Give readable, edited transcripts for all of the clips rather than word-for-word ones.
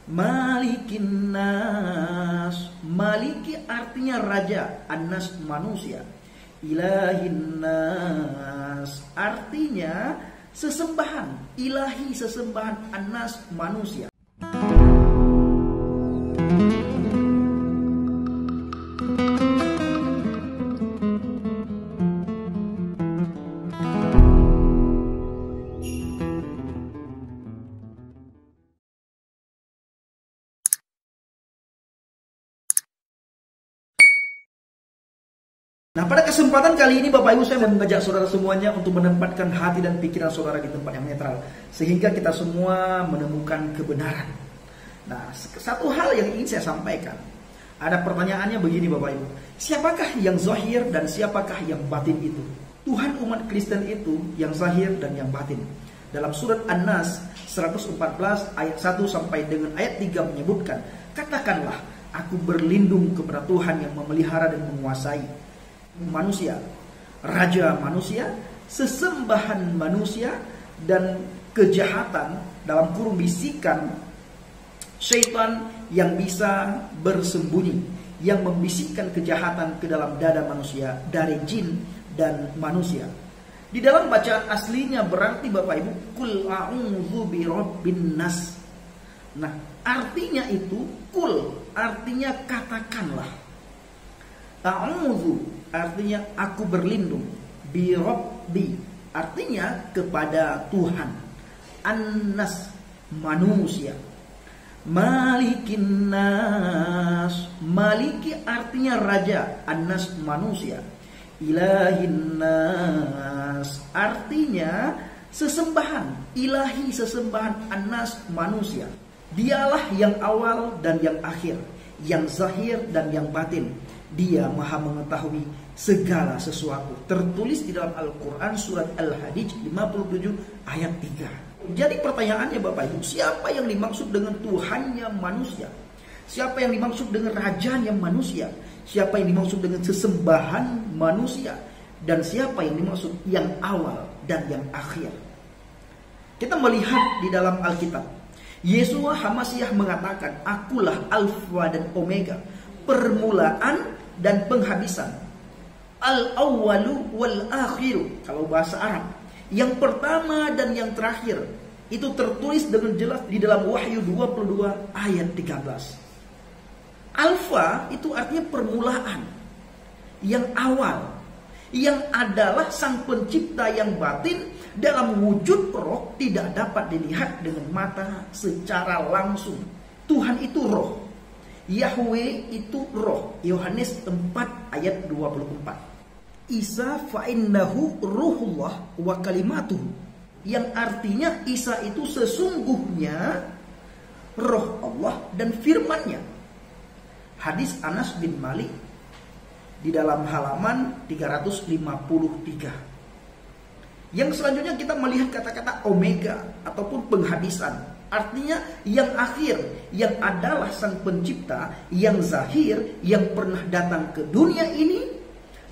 Malikin nas. Maliki artinya raja, annas manusia. Ilahin nas artinya sesembahan, ilahi sesembahan, annas manusia. Nah, pada kesempatan kali ini Bapak Ibu saya mengajak saudara semuanya untuk menempatkan hati dan pikiran saudara di tempat yang netral, sehingga kita semua menemukan kebenaran. Nah, satu hal yang ingin saya sampaikan, ada pertanyaannya begini Bapak Ibu, siapakah yang zahir dan siapakah yang batin itu? Tuhan umat Kristen itu yang zahir dan yang batin. Dalam surat An-Nas 114 ayat 1 sampai dengan ayat 3 menyebutkan, katakanlah aku berlindung kepada Tuhan yang memelihara dan menguasai manusia, raja manusia, sesembahan manusia, dan kejahatan dalam kurung bisikan syaitan yang bisa bersembunyi, yang membisikkan kejahatan ke dalam dada manusia dari jin dan manusia. Di dalam bacaan aslinya berarti Bapak Ibu, kul a'udzu birabbin nas. Nah, artinya itu kul artinya katakanlah. A'udzu artinya aku berlindung, bi rabbi artinya kepada Tuhan, annas manusia, malikin nas. Maliki artinya raja, annas manusia, ilahin nas artinya sesembahan, ilahi sesembahan, annas manusia. Dialah yang awal dan yang akhir, yang zahir dan yang batin. Dia maha mengetahui segala sesuatu. Tertulis di dalam Al-Quran surat Al-Hadid 57 ayat 3. Jadi pertanyaannya Bapak Ibu, siapa yang dimaksud dengan Tuhannya manusia? Siapa yang dimaksud dengan rajanya manusia? Siapa yang dimaksud dengan sesembahan manusia? Dan siapa yang dimaksud yang awal dan yang akhir? Kita melihat di dalam Alkitab, Yeshua HaMasyiah mengatakan, akulah Alfa dan Omega, permulaan dan penghabisan, al-awwalu wal akhiru kalau bahasa Arab, yang pertama dan yang terakhir. Itu tertulis dengan jelas di dalam Wahyu 22 ayat 13. Alfa itu artinya permulaan, yang awal, yang adalah sang pencipta yang batin dalam wujud roh, tidak dapat dilihat dengan mata secara langsung. Tuhan itu roh, Yahweh itu roh. Yohanes 4 ayat 24. Isa fa'innahu ruhullah wa kalimatuhu, yang artinya Isa itu sesungguhnya roh Allah dan firman-Nya. Hadis Anas bin Malik di dalam halaman 353. Yang selanjutnya kita melihat kata-kata omega ataupun penghabisan. Artinya yang akhir, yang adalah sang pencipta, yang zahir, yang pernah datang ke dunia ini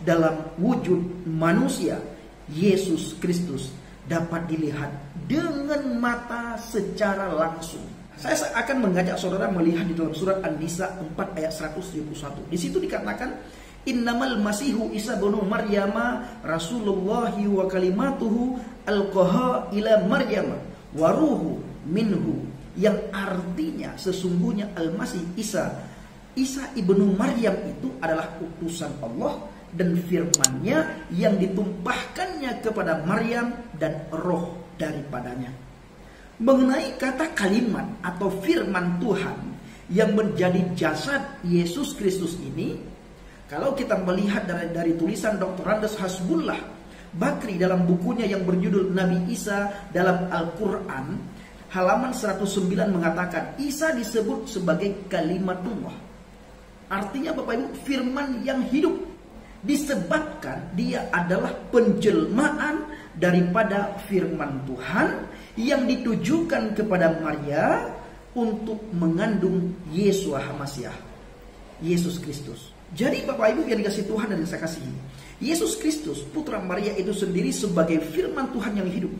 dalam wujud manusia, Yesus Kristus, dapat dilihat dengan mata secara langsung. Saya akan mengajak saudara melihat di dalam surat An-Nisa 4 ayat 171. Di situ dikatakan, innamal masihu Isa bin Maryama rasulullahi wa kalimatuhu alqaha ila Maryama wa ruhu minhu, yang artinya sesungguhnya Al-Masih Isa ibnu Maryam itu adalah utusan Allah dan firman-Nya yang ditumpahkannya kepada Maryam dan roh daripadanya. Mengenai kata kalimat atau firman Tuhan yang menjadi jasad Yesus Kristus ini, kalau kita melihat dari tulisan Dr. Randes Hasbullah Bakri dalam bukunya yang berjudul Nabi Isa dalam Al-Quran, halaman 109 mengatakan Isa disebut sebagai kalimatullah. Artinya Bapak Ibu, firman yang hidup, disebabkan dia adalah penjelmaan daripada firman Tuhan yang ditujukan kepada Maria untuk mengandung Yeshua HaMasyiah, Yesus Kristus. Jadi Bapak Ibu yang dikasih Tuhan dan saya kasihi, Yesus Kristus putra Maria itu sendiri sebagai firman Tuhan yang hidup,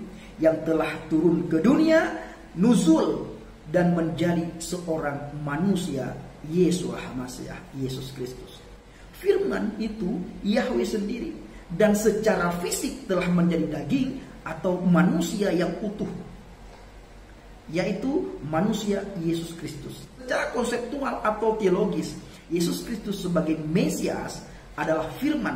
yang telah turun ke dunia, nuzul dan menjadi seorang manusia, Yeshua HaMashiach, Yesus Kristus. Firman itu Yahweh sendiri, dan secara fisik telah menjadi daging atau manusia yang utuh, yaitu manusia Yesus Kristus. Secara konseptual atau teologis, Yesus Kristus sebagai Mesias adalah firman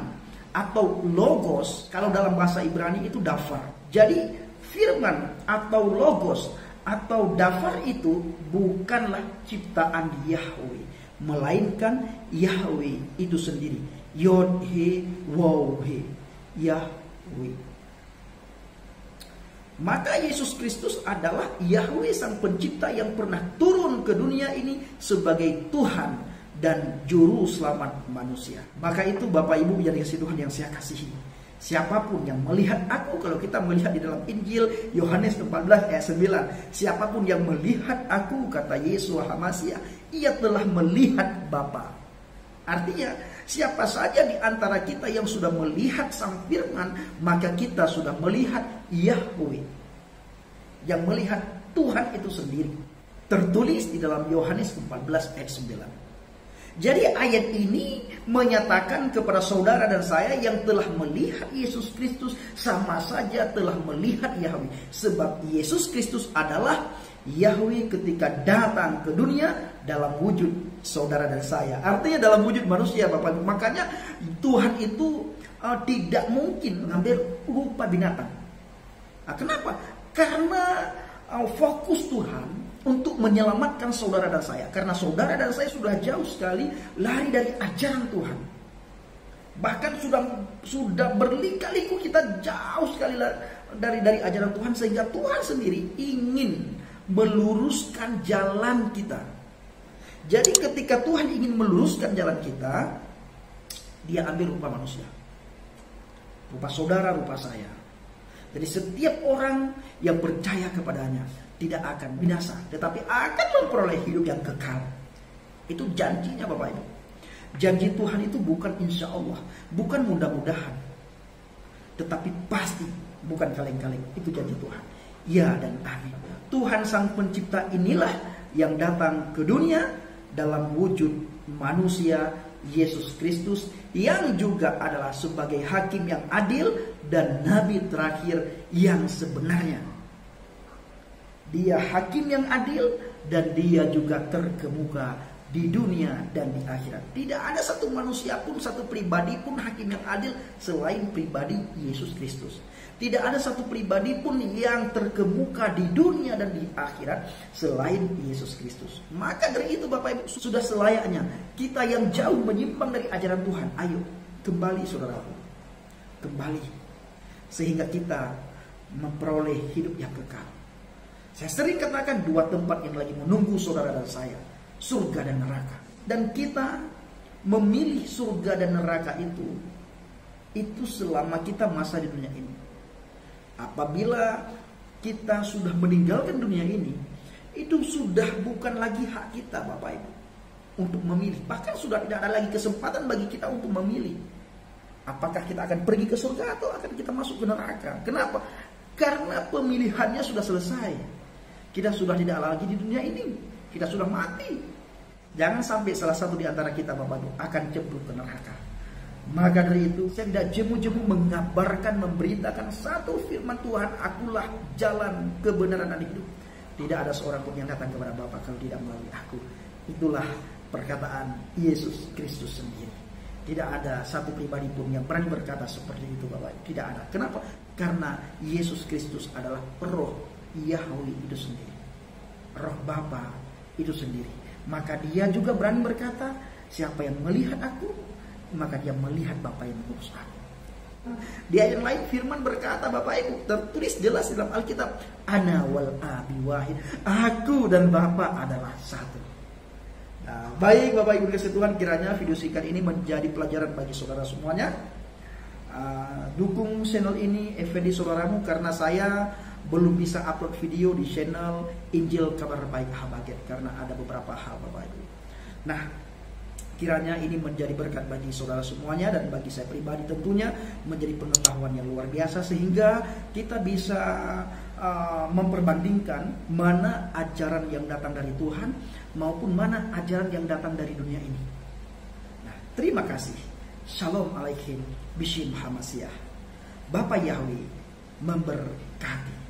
atau logos. Kalau dalam bahasa Ibrani itu dafar. Jadi firman atau logos atau dafar itu bukanlah ciptaan Yahweh, melainkan Yahweh itu sendiri. Yod he waw he, Yahweh. Maka Yesus Kristus adalah Yahweh sang pencipta yang pernah turun ke dunia ini sebagai Tuhan dan juru selamat manusia. Maka itu Bapak Ibu yang dikasihi Tuhan yang saya kasihi, siapapun yang melihat aku, kalau kita melihat di dalam Injil Yohanes 14 ayat 9, siapapun yang melihat aku, kata Yeshua HaMashiach, ia telah melihat Bapa. Artinya siapa saja di antara kita yang sudah melihat sang firman, maka kita sudah melihat Yahweh, yang melihat Tuhan itu sendiri. Tertulis di dalam Yohanes 14 ayat 9. Jadi ayat ini menyatakan kepada saudara dan saya yang telah melihat Yesus Kristus sama saja telah melihat Yahweh. Sebab Yesus Kristus adalah Yahweh ketika datang ke dunia dalam wujud saudara dan saya. Artinya dalam wujud manusia, Bapak. Makanya Tuhan itu tidak mungkin mengambil rupa binatang. Kenapa? Karena fokus Tuhan untuk menyelamatkan saudara dan saya. Karena saudara dan saya sudah jauh sekali lari dari ajaran Tuhan. Bahkan sudah berliku-liku kita jauh sekali dari ajaran Tuhan, sehingga Tuhan sendiri ingin meluruskan jalan kita. Jadi ketika Tuhan ingin meluruskan jalan kita, Dia ambil rupa manusia, rupa saudara, rupa saya. Jadi setiap orang yang percaya kepadanya tidak akan binasa, tetapi akan memperoleh hidup yang kekal. Itu janjinya Bapak Ibu. Janji Tuhan itu bukan insya Allah, bukan mudah-mudahan, tetapi pasti, bukan kaleng-kaleng. Itu janji Tuhan. Ya dan amin. Tuhan sang pencipta inilah yang datang ke dunia dalam wujud manusia Yesus Kristus, yang juga adalah sebagai hakim yang adil dan nabi terakhir yang sebenarnya. Dia hakim yang adil dan dia juga terkemuka di dunia dan di akhirat. Tidak ada satu manusia pun, satu pribadi pun hakim yang adil selain pribadi Yesus Kristus. Tidak ada satu pribadi pun yang terkemuka di dunia dan di akhirat selain Yesus Kristus. Maka dari itu Bapak Ibu, sudah selayaknya kita yang jauh menyimpang dari ajaran Tuhan, ayo kembali saudaraku, kembali, sehingga kita memperoleh hidup yang kekal. Saya sering katakan dua tempat yang lagi menunggu saudara dan saya, surga dan neraka. Dan kita memilih surga dan neraka itu selama kita masa di dunia ini. Apabila kita sudah meninggalkan dunia ini, itu sudah bukan lagi hak kita Bapak Ibu untuk memilih. Bahkan sudah tidak ada lagi kesempatan bagi kita untuk memilih apakah kita akan pergi ke surga atau akan kita masuk ke neraka. Kenapa? Karena pemilihannya sudah selesai. Kita sudah tidak lagi di dunia ini. Kita sudah mati. Jangan sampai salah satu di antara kita Bapak Ibu akan jatuh ke neraka. Maka dari itu saya tidak jemu-jemu mengabarkan, memberitakan satu firman Tuhan, akulah jalan, kebenaran dan hidup. Tidak ada seorang pun yang datang kepada Bapa kalau tidak melalui aku. Itulah perkataan Yesus Kristus sendiri. Tidak ada satu pribadi pun yang berani berkata seperti itu Bapak. Tidak ada. Kenapa? Karena Yesus Kristus adalah roh Yahweh itu sendiri, roh Bapa itu sendiri. Maka dia juga berani berkata, siapa yang melihat aku, maka dia melihat Bapa yang mengutus aku. Di ayat lain firman berkata Bapak Ibu, tertulis jelas dalam Alkitab, Ana wal abi wahid, aku dan Bapa adalah satu. Nah, baik Bapak Ibu dikasihi Tuhan, kiranya video singkat ini menjadi pelajaran bagi saudara semuanya. Dukung channel ini, Effendi saudaramu, karena saya belum bisa upload video di channel Injil Kabar Baik Habaget karena ada beberapa hal Bapak Ibu. Nah, kiranya ini menjadi berkat bagi saudara semuanya dan bagi saya pribadi tentunya menjadi pengetahuan yang luar biasa, sehingga kita bisa memperbandingkan mana ajaran yang datang dari Tuhan maupun mana ajaran yang datang dari dunia ini. Nah, terima kasih. Shalom alaikum. Bishim Hamasiyah. Bapak Yahweh memberkati.